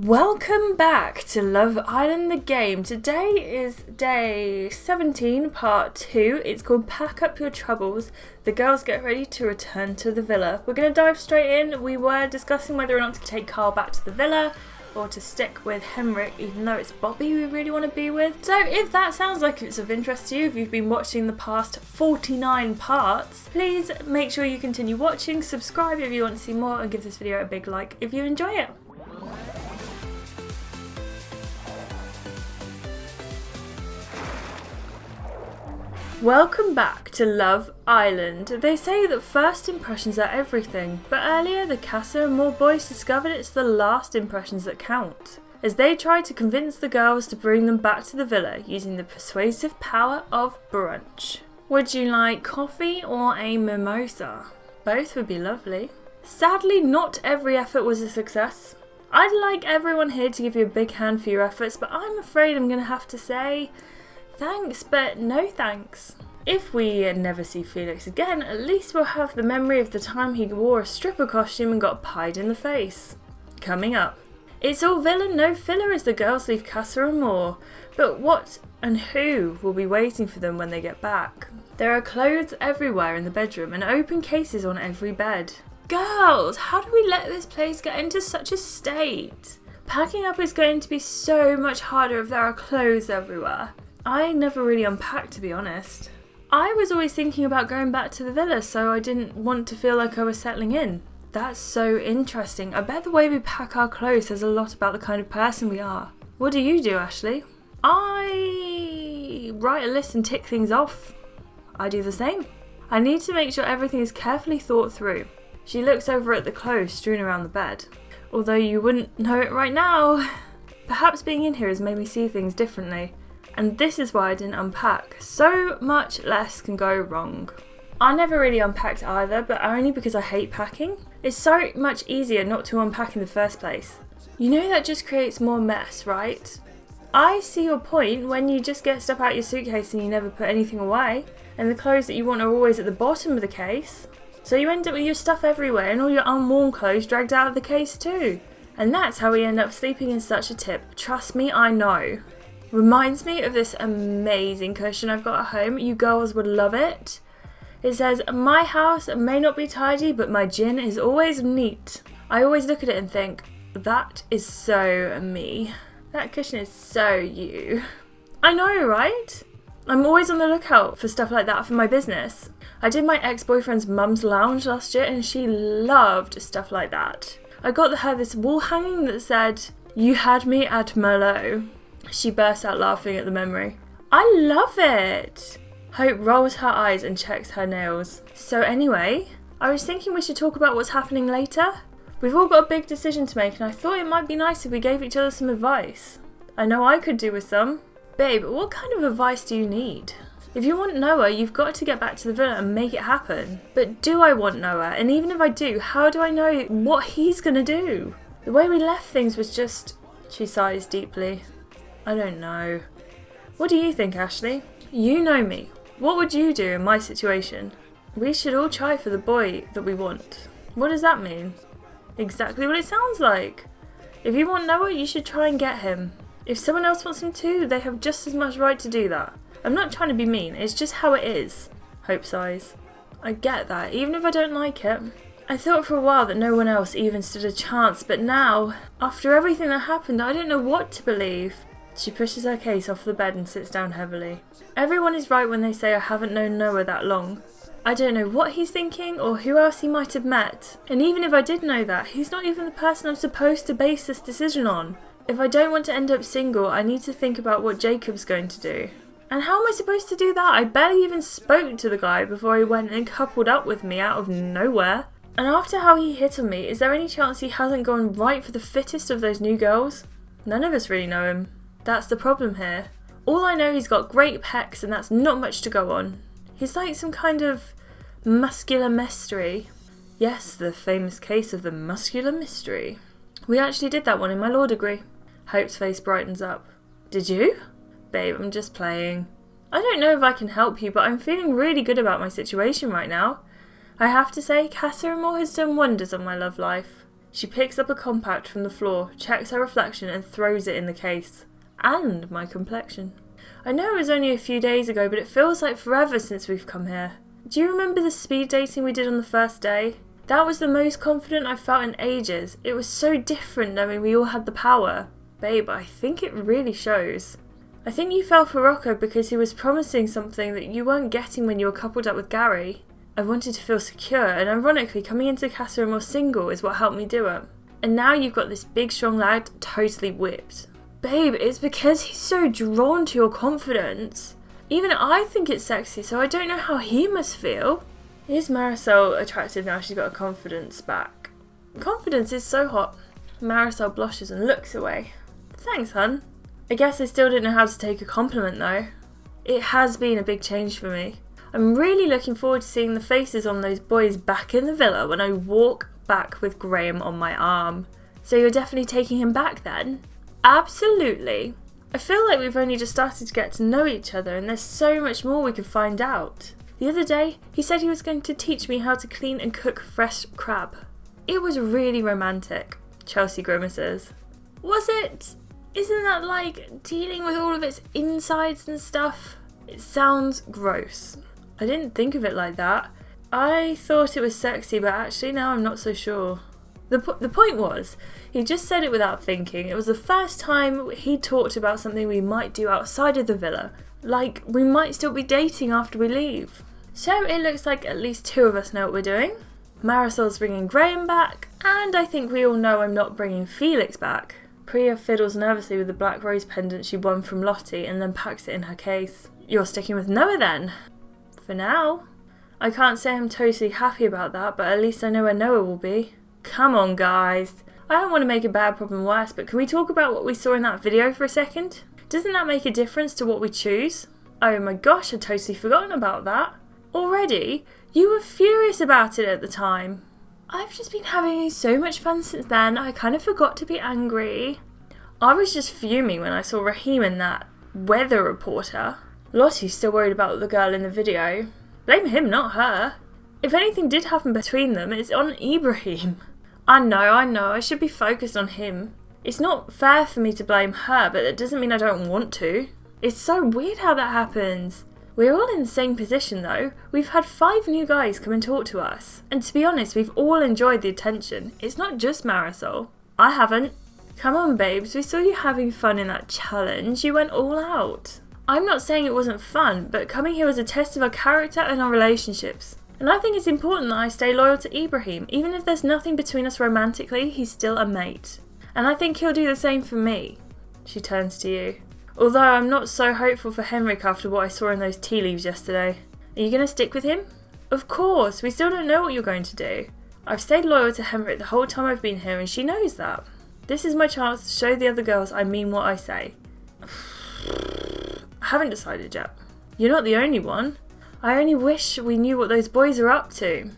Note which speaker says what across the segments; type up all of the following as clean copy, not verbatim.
Speaker 1: Welcome back to Love Island the game. Today is day 17, part 2. It's called Pack Up Your Troubles. The girls get ready to return to the villa. We're going to dive straight in. We were discussing whether or not to take Carl back to the villa or to stick with Henrik, even though it's Bobby we really want to be with. So if that sounds like it's of interest to you, if you've been watching the past 49 parts, please make sure you continue watching, subscribe if you want to see more, and give this video a big like if you enjoy it. Welcome back to Love Island. They say that first impressions are everything, but earlier the Casa Amor boys discovered it's the last impressions that count, as they try to convince the girls to bring them back to the villa using the persuasive power of brunch. Would you like coffee or a mimosa? Both would be lovely. Sadly, not every effort was a success. I'd like everyone here to give you a big hand for your efforts, but I'm afraid I'm going to have to say thanks, but no thanks. If we never see Felix again, at least we'll have the memory of the time he wore a stripper costume and got pied in the face. Coming up. It's all villain, no filler as the girls leave Casa Amor. But what and who will be waiting for them when they get back? There are clothes everywhere in the bedroom and open cases on every bed. Girls, how do we let this place get into such a state? Packing up is going to be so much harder if there are clothes everywhere. I never really unpacked, to be honest. I was always thinking about going back to the villa, so I didn't want to feel like I was settling in. That's so interesting. I bet the way we pack our clothes says a lot about the kind of person we are. What do you do, Ashleigh? I write a list and tick things off. I do the same. I need to make sure everything is carefully thought through. She looks over at the clothes strewn around the bed. Although you wouldn't know it right now. Perhaps being in here has made me see things differently. And this is why I didn't unpack. So much less can go wrong. I never really unpacked either, but only because I hate packing. It's so much easier not to unpack in the first place. You know that just creates more mess, right? I see your point when you just get stuff out your suitcase and you never put anything away. And the clothes that you want are always at the bottom of the case. So you end up with your stuff everywhere and all your unworn clothes dragged out of the case too. And that's how we end up sleeping in such a tip. Trust me, I know. Reminds me of this amazing cushion I've got at home. You girls would love it. It says, "My house may not be tidy, but my gin is always neat." I always look at it and think, that is so me. That cushion is so you. I know, right? I'm always on the lookout for stuff like that for my business. I did my ex-boyfriend's mum's lounge last year and she loved stuff like that. I got her this wall hanging that said, "You had me at Merlot." She burst out laughing at the memory. I love it! Hope rolls her eyes and checks her nails. So anyway, I was thinking we should talk about what's happening later. We've all got a big decision to make and I thought it might be nice if we gave each other some advice. I know I could do with some. Babe, what kind of advice do you need? If you want Noah, you've got to get back to the villa and make it happen. But do I want Noah? And even if I do, how do I know what he's gonna do? The way we left things was just... She sighs deeply. I don't know. What do you think, Ashleigh? You know me. What would you do in my situation? We should all try for the boy that we want. What does that mean? Exactly what it sounds like. If you want Noah, you should try and get him. If someone else wants him too, they have just as much right to do that. I'm not trying to be mean, it's just how it is. Hope sighs. I get that, even if I don't like it. I thought for a while that no one else even stood a chance, but now, after everything that happened, I don't know what to believe. She pushes her case off the bed and sits down heavily. Everyone is right when they say I haven't known Noah that long. I don't know what he's thinking or who else he might have met. And even if I did know that, he's not even the person I'm supposed to base this decision on. If I don't want to end up single, I need to think about what Jacob's going to do. And how am I supposed to do that? I barely even spoke to the guy before he went and coupled up with me out of nowhere. And after how he hit on me, is there any chance he hasn't gone right for the fittest of those new girls? None of us really know him. That's the problem here. All I know, he's got great pecs and that's not much to go on. He's like some kind of muscular mystery. Yes, the famous case of the muscular mystery. We actually did that one in my law degree. Hope's face brightens up. Did you? Babe, I'm just playing. I don't know if I can help you, but I'm feeling really good about my situation right now. I have to say, Casa Amor has done wonders on my love life. She picks up a compact from the floor, checks her reflection and throws it in the case. And my complexion. I know it was only a few days ago, but it feels like forever since we've come here. Do you remember the speed dating we did on the first day? That was the most confident I've felt in ages. It was so different knowing we all had the power. Babe, I think it really shows. I think you fell for Rocco because he was promising something that you weren't getting when you were coupled up with Gary. I wanted to feel secure, and ironically, coming into Casa Amor single is what helped me do it. And now you've got this big strong lad totally whipped. Babe, it's because he's so drawn to your confidence. Even I think it's sexy, so I don't know how he must feel. Is Marisol attractive now she's got her confidence back? Confidence is so hot. Marisol blushes and looks away. Thanks, hun. I guess I still didn't know how to take a compliment though. It has been a big change for me. I'm really looking forward to seeing the faces on those boys back in the villa when I walk back with Graham on my arm. So you're definitely taking him back then? Absolutely. I feel like we've only just started to get to know each other and there's so much more we could find out. The other day, he said he was going to teach me how to clean and cook fresh crab. It was really romantic. Chelsea grimaces. Was it? Isn't that like dealing with all of its insides and stuff? It sounds gross. I didn't think of it like that. I thought it was sexy, but actually now I'm not so sure. The point was, he just said it without thinking. It was the first time he talked about something we might do outside of the villa. Like, we might still be dating after we leave. So it looks like at least two of us know what we're doing. Marisol's bringing Graham back, and I think we all know I'm not bringing Felix back. Priya fiddles nervously with the black rose pendant she won from Lottie and then packs it in her case. You're sticking with Noah then? For now. I can't say I'm totally happy about that, but at least I know where Noah will be. Come on, guys. I don't want to make a bad problem worse, but can we talk about what we saw in that video for a second? Doesn't that make a difference to what we choose? Oh my gosh, I'd totally forgotten about that. Already? You were furious about it at the time. I've just been having so much fun since then, I kind of forgot to be angry. I was just fuming when I saw Raheem and that weather reporter. Lottie's still worried about the girl in the video. Blame him, not her. If anything did happen between them, it's on Ibrahim. I know, I should be focused on him. It's not fair for me to blame her, but that doesn't mean I don't want to. It's so weird how that happens. We're all in the same position though. We've had 5 new guys come and talk to us. And to be honest, we've all enjoyed the attention. It's not just Marisol. I haven't. Come on babes, we saw you having fun in that challenge. You went all out. I'm not saying it wasn't fun, but coming here was a test of our character and our relationships. And I think it's important that I stay loyal to Ibrahim. Even if there's nothing between us romantically, he's still a mate. And I think he'll do the same for me. She turns to you. Although I'm not so hopeful for Henrik after what I saw in those tea leaves yesterday. Are you going to stick with him? Of course, we still don't know what you're going to do. I've stayed loyal to Henrik the whole time I've been here and she knows that. This is my chance to show the other girls I mean what I say. I haven't decided yet. You're not the only one. I only wish we knew what those boys are up to.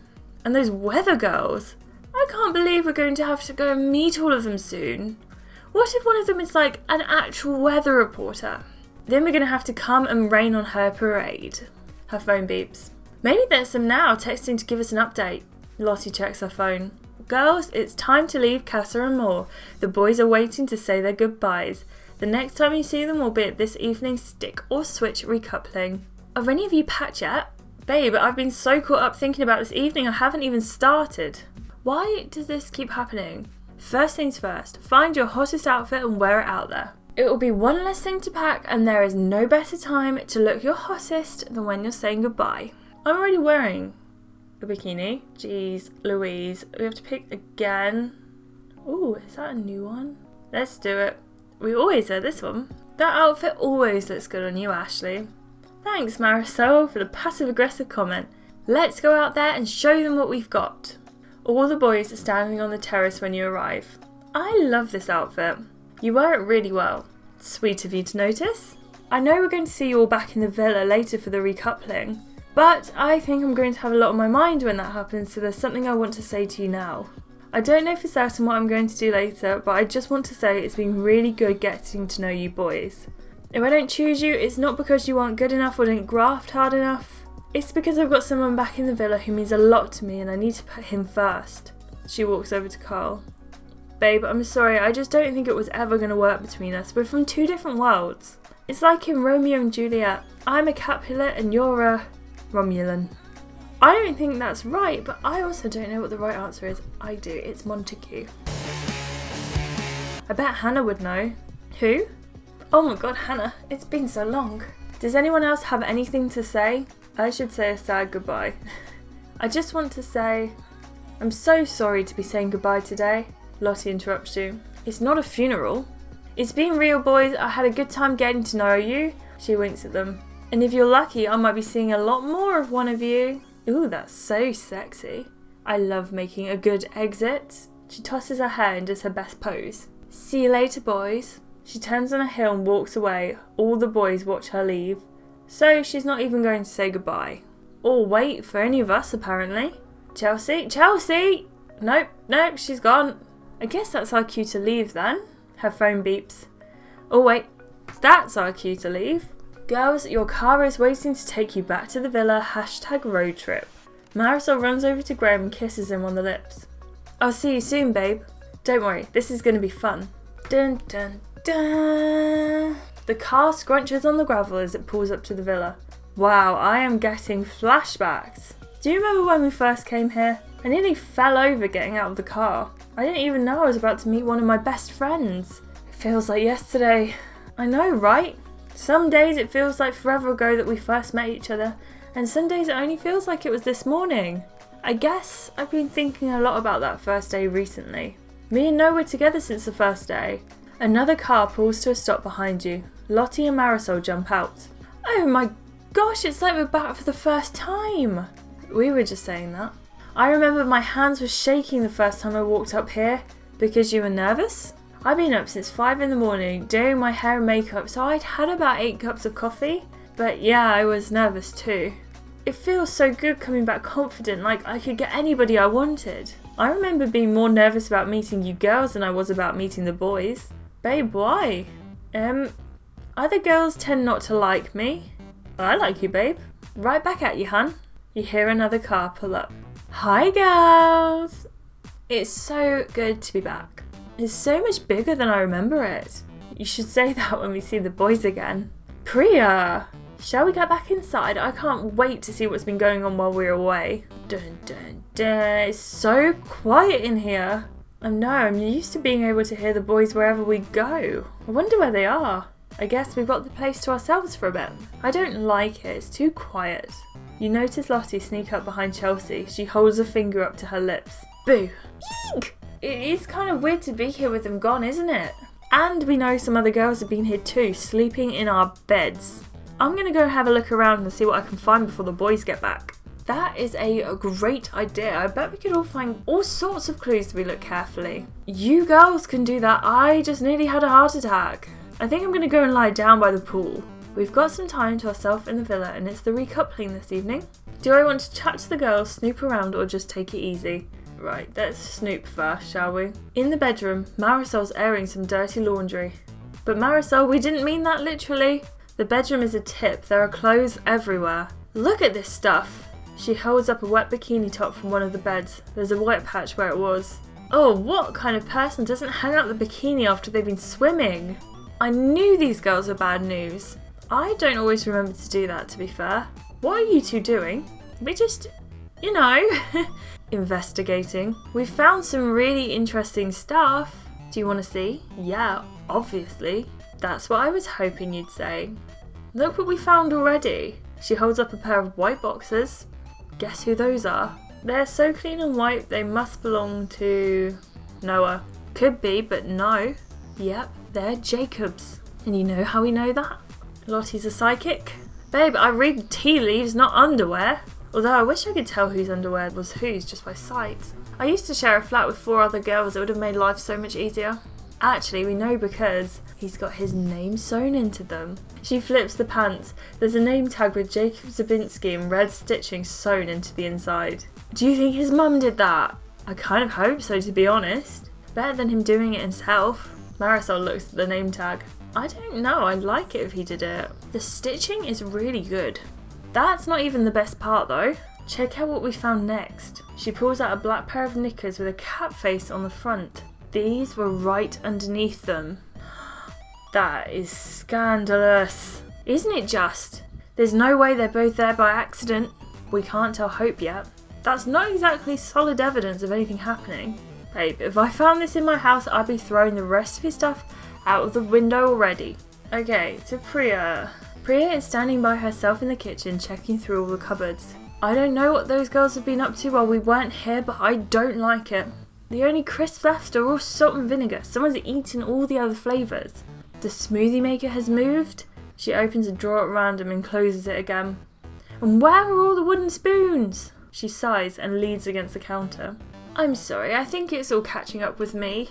Speaker 1: And those weather girls. I can't believe we're going to have to go and meet all of them soon. What if one of them is like an actual weather reporter? Then we're going to have to come and rain on her parade. Her phone beeps. Maybe there's some now texting to give us an update. Lottie checks her phone. Girls, it's time to leave Casa Amor. The boys are waiting to say their goodbyes. The next time you see them will be at this evening's stick or switch recoupling. Are any of you packed yet? Babe, I've been so caught up thinking about this evening I haven't even started. Why does this keep happening? First things first, find your hottest outfit and wear it out there. It will be one less thing to pack and there is no better time to look your hottest than when you're saying goodbye. I'm already wearing a bikini. Jeez Louise, we have to pick again. Ooh, is that a new one? Let's do it. We always wear this one. That outfit always looks good on you, Ashleigh. Thanks Marisol for the passive-aggressive comment. Let's go out there and show them what we've got. All the boys are standing on the terrace when you arrive. I love this outfit. You wear it really well. Sweet of you to notice. I know we're going to see you all back in the villa later for the recoupling, but I think I'm going to have a lot on my mind when that happens, so there's something I want to say to you now. I don't know for certain what I'm going to do later, but I just want to say it's been really good getting to know you boys. If I don't choose you, it's not because you aren't good enough or didn't graft hard enough. It's because I've got someone back in the villa who means a lot to me and I need to put him first. She walks over to Carl. Babe, I'm sorry, I just don't think it was ever going to work between us. We're from two different worlds. It's like in Romeo and Juliet. I'm a Capulet and you're a Romulan. I don't think that's right, but I also don't know what the right answer is. I do, it's Montague. I bet Hannah would know. Who? Oh my god, Hannah, it's been so long. Does anyone else have anything to say? I should say a sad goodbye. I just want to say, I'm so sorry to be saying goodbye today. Lottie interrupts you. It's not a funeral. It's been real, boys. I had a good time getting to know you. She winks at them. And if you're lucky, I might be seeing a lot more of one of you. Ooh, that's so sexy. I love making a good exit. She tosses her hair and does her best pose. See you later, boys. She turns on a hill and walks away. All the boys watch her leave. So she's not even going to say goodbye. Or wait for any of us, apparently. Chelsea? Chelsea! Nope, she's gone. I guess that's our cue to leave then. Her phone beeps. Oh wait, that's our cue to leave. Girls, your car is waiting to take you back to the villa. #road trip. Marisol runs over to Graham and kisses him on the lips. I'll see you soon, babe. Don't worry, this is going to be fun. Dun dun dun. The car scrunches on the gravel as it pulls up to the villa. Wow, I am getting flashbacks. Do you remember when we first came here? I nearly fell over getting out of the car. I didn't even know I was about to meet one of my best friends. It feels like yesterday. I know, right? Some days it feels like forever ago that we first met each other, and some days it only feels like it was this morning. I guess I've been thinking a lot about that first day recently. Me and Noah were together since the first day. Another car pulls to a stop behind you. Lottie and Marisol jump out. Oh my gosh, it's like we're back for the first time. We were just saying that. I remember my hands were shaking the first time I walked up here. Because you were nervous? I've been up since 5 in the morning doing my hair and makeup, so I'd had about 8 cups of coffee. But yeah, I was nervous too. It feels so good coming back confident, like I could get anybody I wanted. I remember being more nervous about meeting you girls than I was about meeting the boys. Babe, why? Other girls tend not to like me. I like you, babe. Right back at you, hun. You hear another car pull up. Hi, girls. It's so good to be back. It's so much bigger than I remember it. You should say that when we see the boys again. Priya, shall we get back inside? I can't wait to see what's been going on while we're away. Dun dun dun. It's so quiet in here. I know, I'm used to being able to hear the boys wherever we go. I wonder where they are. I guess we've got the place to ourselves for a bit. I don't like it, it's too quiet. You notice Lottie sneak up behind Chelsea. She holds a finger up to her lips. Boo. Eek! It is kind of weird to be here with them gone, isn't it? And we know some other girls have been here too, sleeping in our beds. I'm going to go have a look around and see what I can find before the boys get back. That is a great idea. I bet we could all find all sorts of clues if we look carefully. You girls can do that. I just nearly had a heart attack. I think I'm going to go and lie down by the pool. We've got some time to ourselves in the villa and it's the recoupling this evening. Do I want to chat to the girls, snoop around, or just take it easy? Right, let's snoop first, shall we? In the bedroom, Marisol's airing some dirty laundry. But Marisol, we didn't mean that literally. The bedroom is a tip. There are clothes everywhere. Look at this stuff. She holds up a wet bikini top from one of the beds. There's a white patch where it was. Oh, what kind of person doesn't hang out the bikini after they've been swimming? I knew these girls were bad news. I don't always remember to do that, to be fair. What are you two doing? We just, you know, investigating. We found some really interesting stuff. Do you want to see? Yeah, obviously. That's what I was hoping you'd say. Look what we found already. She holds up a pair of white boxers. Guess who those are? They're so clean and white they must belong to Noah. Could be, but no. Yep, they're Jacob's. And you know how we know that? Lottie's a psychic. Babe, I read tea leaves, not underwear. Although I wish I could tell whose underwear was whose just by sight. I used to share a flat with 4 other girls. It would have made life so much easier. Actually, we know because he's got his name sewn into them. She flips the pants. There's a name tag with Jacob Zabinski in red stitching sewn into the inside. Do you think his mum did that? I kind of hope so, to be honest. Better than him doing it himself. Marisol looks at the name tag. I don't know, I'd like it if he did it. The stitching is really good. That's not even the best part though. Check out what we found next. She pulls out a black pair of knickers with a cat face on the front. These were right underneath them. That is scandalous. Isn't it just? There's no way they're both there by accident. We can't tell Hope yet. That's not exactly solid evidence of anything happening. Babe, if I found this in my house, I'd be throwing the rest of his stuff out of the window already. Okay, to Priya. Priya is standing by herself in the kitchen, checking through all the cupboards. I don't know what those girls have been up to while we weren't here, but I don't like it. The only crisps left are all salt and vinegar. Someone's eaten all the other flavours. The smoothie maker has moved. She opens a drawer at random and closes it again. And where are all the wooden spoons? She sighs and leans against the counter. I'm sorry, I think it's all catching up with me.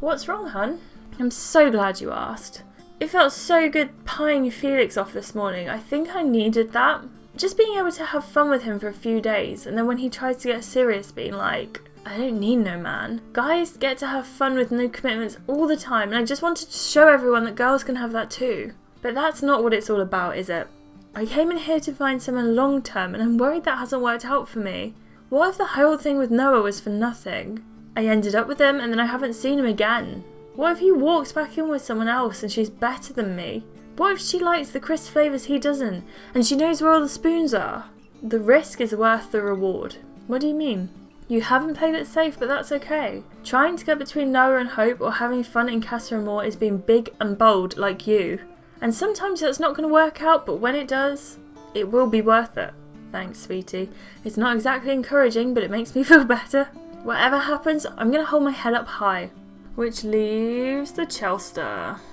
Speaker 1: What's wrong, hun? I'm so glad you asked. It felt so good pieing Felix off this morning. I think I needed that. Just being able to have fun with him for a few days, and then when he tries to get serious, being like, I don't need no man. Guys get to have fun with no commitments all the time, and I just wanted to show everyone that girls can have that too. But that's not what it's all about, is it? I came in here to find someone long term, and I'm worried that hasn't worked out for me. What if the whole thing with Noah was for nothing? I ended up with him and then I haven't seen him again. What if he walks back in with someone else and she's better than me? What if she likes the crisp flavours he doesn't and she knows where all the spoons are? The risk is worth the reward. What do you mean? You haven't played it safe, but that's okay. Trying to get between Noah and Hope or having fun in Casa Amor is being big and bold like you. And sometimes that's not going to work out, but when it does, it will be worth it. Thanks, sweetie. It's not exactly encouraging, but it makes me feel better. Whatever happens, I'm going to hold my head up high. Which leaves the Chelsea.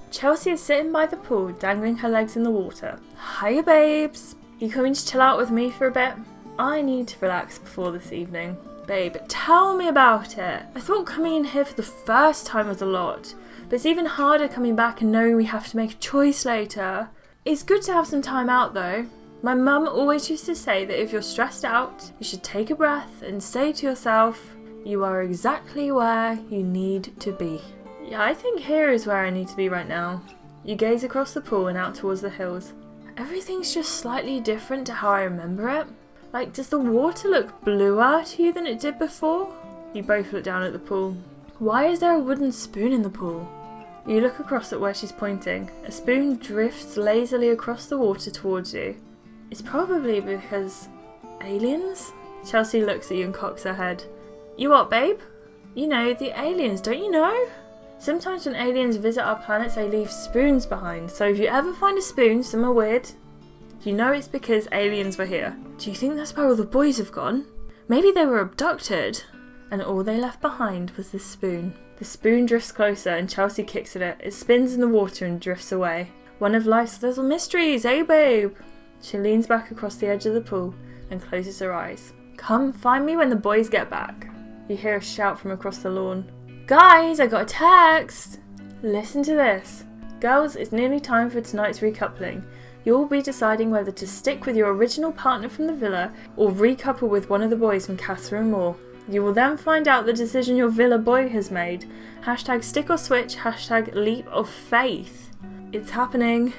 Speaker 1: Chelsea is sitting by the pool, dangling her legs in the water. Hiya, babes. You coming to chill out with me for a bit? I need to relax before this evening. Babe, tell me about it. I thought coming in here for the first time was a lot, but it's even harder coming back and knowing we have to make a choice later. It's good to have some time out though. My mum always used to say that if you're stressed out, you should take a breath and say to yourself, you are exactly where you need to be. Yeah, I think here is where I need to be right now. You gaze across the pool and out towards the hills. Everything's just slightly different to how I remember it. Like, does the water look bluer to you than it did before? You both look down at the pool. Why is there a wooden spoon in the pool? You look across at where she's pointing. A spoon drifts lazily across the water towards you. It's probably because aliens? Chelsea looks at you and cocks her head. You what, babe? You know, the aliens, don't you know? Sometimes when aliens visit our planets, they leave spoons behind. So if you ever find a spoon somewhere weird, you know it's because aliens were here. Do you think that's where all the boys have gone? Maybe they were abducted, and all they left behind was the spoon. The spoon drifts closer and Chelsea kicks at it. It spins in the water and drifts away. One of life's little mysteries, eh, babe? She leans back across the edge of the pool and closes her eyes. Come find me when the boys get back. You hear a shout from across the lawn. Guys, I got a text! Listen to this. Girls, it's nearly time for tonight's recoupling. You'll be deciding whether to stick with your original partner from the villa or recouple with one of the boys from Casa Amor. You will then find out the decision your villa boy has made. Hashtag stick or switch, hashtag leap of faith. It's happening.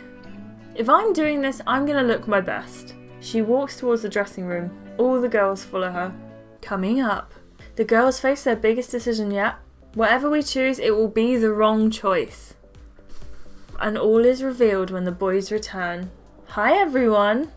Speaker 1: If I'm doing this, I'm going to look my best. She walks towards the dressing room. All the girls follow her. Coming up. The girls face their biggest decision yet. Whatever we choose, it will be the wrong choice. And all is revealed when the boys return. Hi everyone!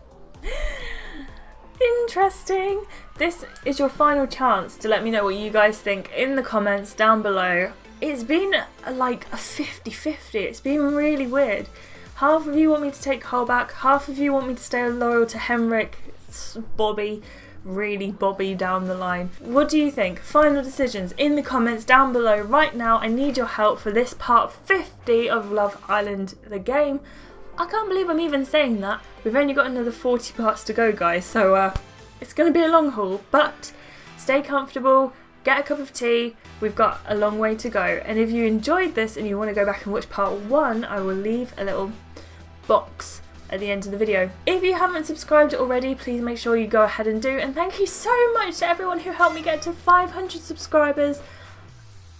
Speaker 1: Interesting! This is your final chance to let me know what you guys think in the comments down below. It's been like a 50-50. It's been really weird. Half of you want me to take Cole back, half of you want me to stay loyal to Henrik, Bobby, really Bobby down the line. What do you think? Final decisions in the comments down below right now. I need your help for this part 50 of Love Island, the game. I can't believe I'm even saying that. We've only got another 40 parts to go, guys, so it's going to be a long haul, but stay comfortable, get a cup of tea, we've got a long way to go. And if you enjoyed this and you want to go back and watch part 1, I will leave a little box at the end of the video. If you haven't subscribed already, please make sure you go ahead and do. And thank you so much to everyone who helped me get to 500 subscribers.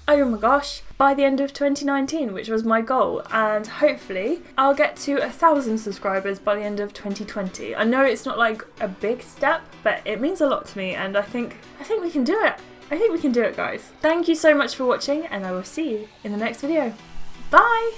Speaker 1: Oh my gosh, by the end of 2019, which was my goal, and hopefully I'll get to 1,000 subscribers by the end of 2020. I know it's not like a big step, but it means a lot to me, and I think we can do it. I think we can do it, guys. Thank you so much for watching, and I will see you in the next video. Bye!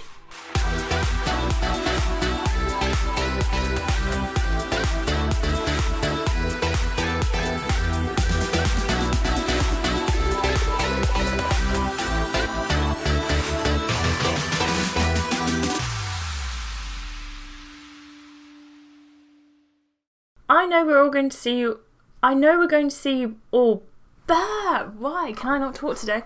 Speaker 1: I know we're going to see you all. Why can I not talk today?